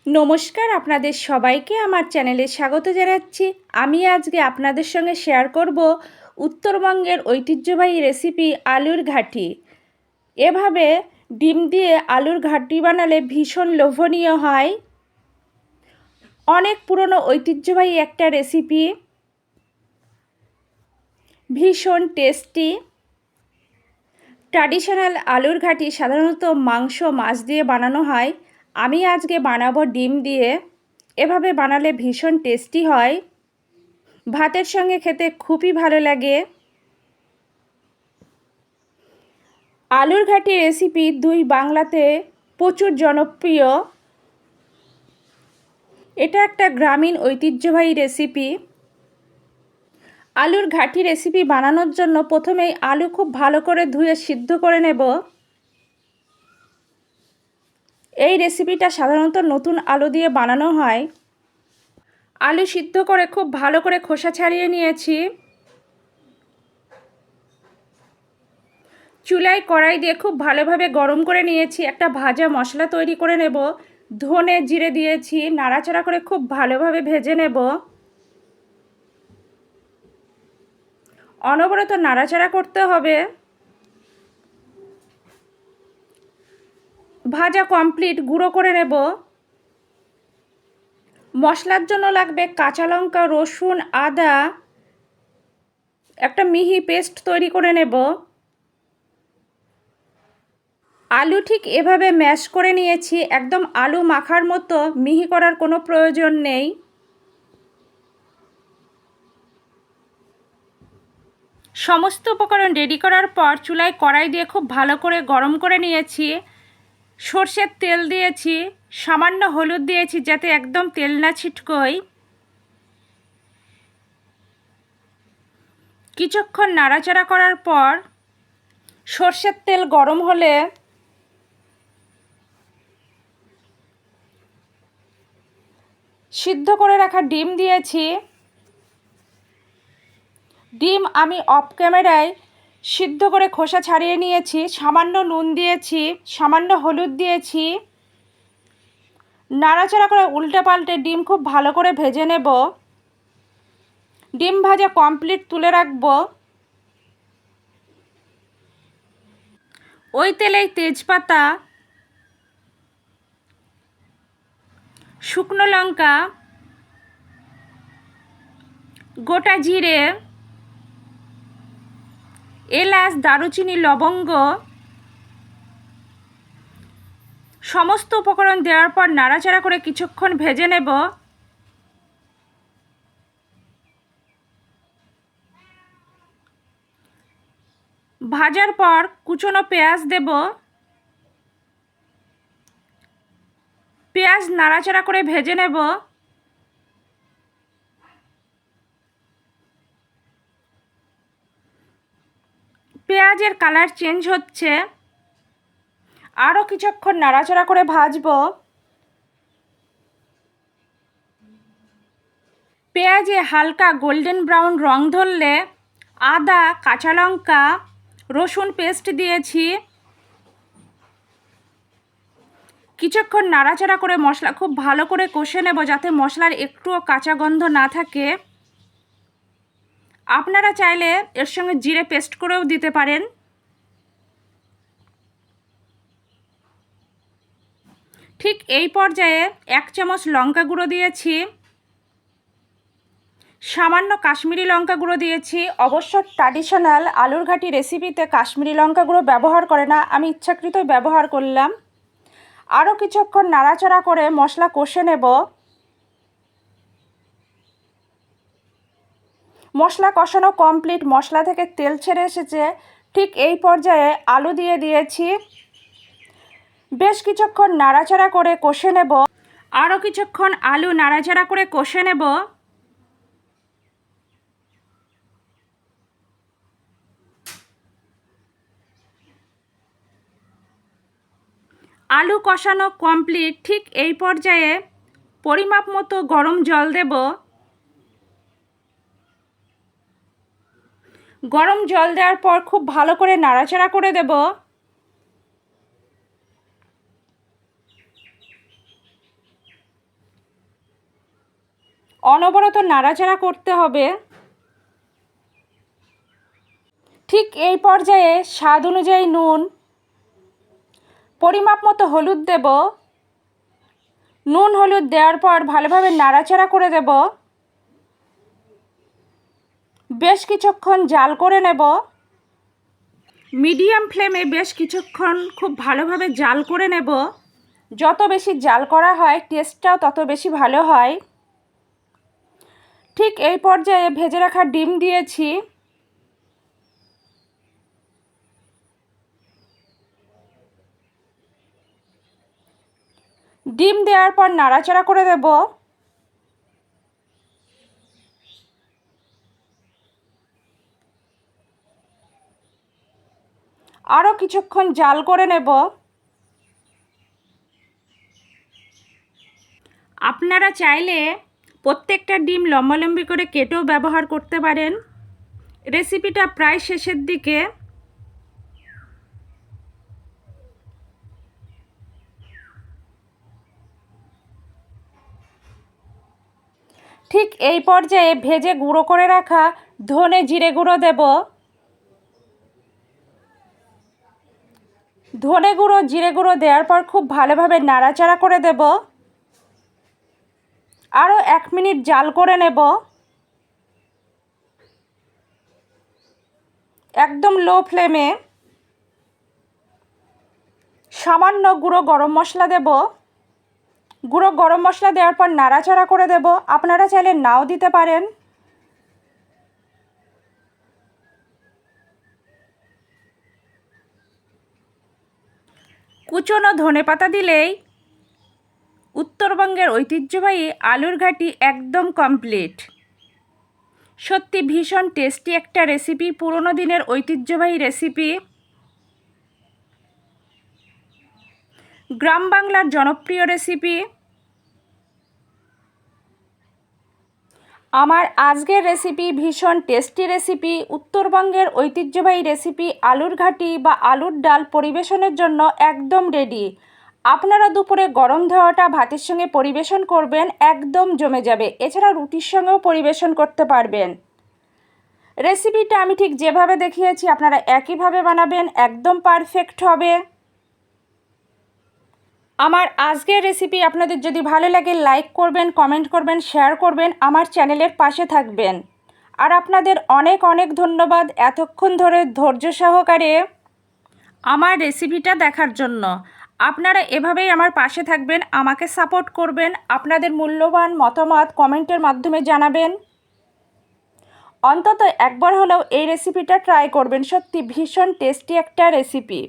নমস্কার, আপনাদের সবাইকে আমার চ্যানেলে স্বাগত জানাচ্ছি। আমি আজকে আপনাদের সঙ্গে শেয়ার করব উত্তরবঙ্গের ঐতিহ্যবাহী রেসিপি আলুর ঘাটি। এভাবে ডিম দিয়ে আলুর ঘাটি বানালে ভীষণ লোভনীয় হয়। অনেক পুরনো ঐতিহ্যবাহী একটা রেসিপি, ভীষণ টেস্টি। ট্র্যাডিশনাল আলুর ঘাটি সাধারণত মাংস, মাছ দিয়ে বানানো হয়। আমি আজকে বানাবো ডিম দিয়ে। এভাবে বানালে ভীষণ টেস্টি হয়, ভাতের সঙ্গে খেতে খুবই ভালো লাগে। আলুর ঘাটি রেসিপি দুই বাংলাতে প্রচুর জনপ্রিয়। এটা একটা গ্রামীণ ঐতিহ্যবাহী রেসিপি। আলুর ঘাটি রেসিপি বানানোর জন্য প্রথমেই আলু খুব ভালো করে ধুয়ে সিদ্ধ করে নেব। এই রেসিপিটা সাধারণত নতুন আলু দিয়ে বানানো হয়। আলু সিদ্ধ করে খুব ভালো করে খোসা ছাড়িয়ে নিয়েছি। চুলায় কড়াই দিয়ে খুব ভালোভাবে গরম করে নিয়েছি। একটা ভাজা মশলা তৈরি করে নেব। ধনে জিরে দিয়েছি, নাড়াচাড়া করে খুব ভালোভাবে ভেজে নেব। অনবরত নাড়াচাড়া করতে হবে। ভাজা কমপ্লিট, গুঁড়ো করে নেব। মশলার জন্য লাগবে কাঁচা লঙ্কা, রসুন, আদা, একটা মিহি পেস্ট তৈরি করে নেব। আলু ঠিক এভাবে ম্যাশ করে নিয়েছি। একদম আলু মাখার মতো মিহি করার কোনো প্রয়োজন নেই। সমস্ত উপকরণ রেডি করার পর চুলায় কড়াই দিয়ে খুব ভালো করে গরম করে নিয়েছি। সর্ষের তেল দিয়েছি, সামান্য হলুদ দিয়েছি যাতে একদম তেল না ছিটকোয়। কিছুক্ষণ নাড়াচাড়া করার পর সর্ষের তেল গরম হলে সিদ্ধ করে রাখা ডিম দিয়েছি। ডিম আমি অফ ক্যামেরায় সিদ্ধ করে খোসা ছাড়িয়ে নিয়েছি। সামান্য নুন দিয়েছি, সামান্য হলুদ দিয়েছি। নাড়াচাড়া করে উল্টে পাল্টে ডিম খুব ভালো করে ভেজে নেব। ডিম ভাজা কমপ্লিট, তুলে রাখবো। ওই তেলেই তেজপাতা, শুকনো লঙ্কা, গোটা জিরে, এলাচ, দারুচিনি, লবঙ্গ সমস্ত উপকরণ দেওয়ার পর নাড়াচাড়া করে কিছুক্ষণ ভেজে নেব। ভাজার পর কুচনো পেঁয়াজ দেব। পেঁয়াজ নাড়াচাড়া করে ভেজে নেব। পেঁয়াজের কালার চেঞ্জ হচ্ছে, আরও কিছুক্ষণ নাড়াচাড়া করে ভাজবো। পেঁয়াজে হালকা গোল্ডেন ব্রাউন রং ধরলে আদা, কাঁচা লঙ্কা, রসুন পেস্ট দিয়েছি। কিছুক্ষণ নাড়াচাড়া করে মশলা খুব ভালো করে কষে নেব যাতে মশলার একটুও কাঁচা গন্ধ না থাকে। আপনারা চাইলে এর সঙ্গে জিরে পেস্ট করেও দিতে পারেন। ঠিক এই পর্যায়ে 1 চামচ লঙ্কা গুঁড়ো দিয়েছি, সামান্য কাশ্মীরি লঙ্কা গুঁড়ো দিয়েছি। অবশ্য ট্র্যাডিশনাল আলুর ঘাটি রেসিপিতে কাশ্মীরি লঙ্কা গুঁড়ো ব্যবহার করে না, আমি ইচ্ছাকৃতই ব্যবহার করলাম। আরও কিছুক্ষণ নাড়াচাড়া করে মশলা কষে নেব। মশলা কষানো কমপ্লিট, মশলা থেকে তেল ছেড়ে এসেছে। ঠিক এই পর্যায়ে আলু দিয়ে দিয়েছি। বেশ কিছুক্ষণ নাড়াচাড়া করে কষে নেব। আরও কিছুক্ষণ আলু নাড়াচাড়া করে কষে নেব। আলু কষানো কমপ্লিট। ঠিক এই পর্যায়ে পরিমাপ মতো গরম জল দেব। গরম জল দেওয়ার পর খুব ভালো করে নাড়াচাড়া করে দেব। অনবরত নাড়াচাড়া করতে হবে। ঠিক এই পর্যায়ে স্বাদ অনুযায়ী নুন, পরিমাপ মতো হলুদ দেব। নুন হলুদ দেওয়ার পর ভালোভাবে নাড়াচাড়া করে দেব। বেশ কিছুক্ষণ জাল করে নেব। মিডিয়াম ফ্লেমে বেশ কিছুক্ষণ খুব ভালোভাবে জাল করে নেব। যত বেশি জাল করা হয় টেস্টটাও তত বেশি ভালো হয়। ঠিক এই পর্যায়ে ভেজে রাখা ডিম দিয়েছি। ডিম দেওয়ার পর নাড়াচাড়া করে দেব। আরও কিছুক্ষণ জাল করে নেব। আপনারা চাইলে প্রত্যেকটা ডিম লম্বালম্বি করে কেটেও ব্যবহার করতে পারেন। রেসিপিটা প্রায় শেষের দিকে। ঠিক এই পর্যায়ে ভেজে গুঁড়ো করে রাখা ধনে জিরে গুঁড়ো দেব। ধনে গুঁড়ো জিরে গুঁড়ো দেওয়ার পর খুব ভালোভাবে নাড়াচাড়া করে দেব। আরও 1 মিনিট জাল করে নেব। একদম লো ফ্লেমে। সামান্য গুঁড়ো গরম মশলা দেব। গুঁড়ো গরম মশলা দেওয়ার পর নাড়াচাড়া করে দেব। আপনারা চাইলে নাও দিতে পারেন। কুচনো ধনেপাতা দিলেই উত্তরবঙ্গের ঐতিহ্যবাহী আলুর ঘাটি একদম কমপ্লিট। সত্যি ভীষণ টেস্টি একটা রেসিপি, পুরনো দিনের ঐতিহ্যবাহী রেসিপি। গ্রাম বাংলার জনপ্রিয় রেসিপি। আমার আজকের রেসিপি ভীষণ টেস্টি রেসিপি, উত্তরবঙ্গের ঐতিহ্যবাহী রেসিপি আলুর ঘাটি বা আলুর ডাল পরিবেশনের জন্য একদম রেডি। আপনারা দুপুরে গরম ধোয়াটা ভাতের সঙ্গে পরিবেশন করবেন, একদম জমে যাবে। এছাড়া রুটির সঙ্গেও পরিবেশন করতে পারবেন। রেসিপিটা আমি ঠিক যেভাবে দেখিয়েছি আপনারা একইভাবে বানাবেন, একদম পারফেক্ট হবে। আমার আজকের রেসিপি আপনাদের যদি ভালো লাগে লাইক করবেন, কমেন্ট করবেন, শেয়ার করবেন, আমার চ্যানেলের পাশে থাকবেন। আর আপনাদের অনেক অনেক ধন্যবাদ এতক্ষণ ধরে ধৈর্য সহকারে আমার রেসিপিটা দেখার জন্য। আপনারা এভাবেই আমার পাশে থাকবেন, আমাকে সাপোর্ট করবেন, আপনাদের মূল্যবান মতামত কমেন্টের মাধ্যমে জানাবেন। অন্তত একবার হলেও এই রেসিপিটা ট্রাই করবেন, সত্যি ভীষণ টেস্টি একটা রেসিপি।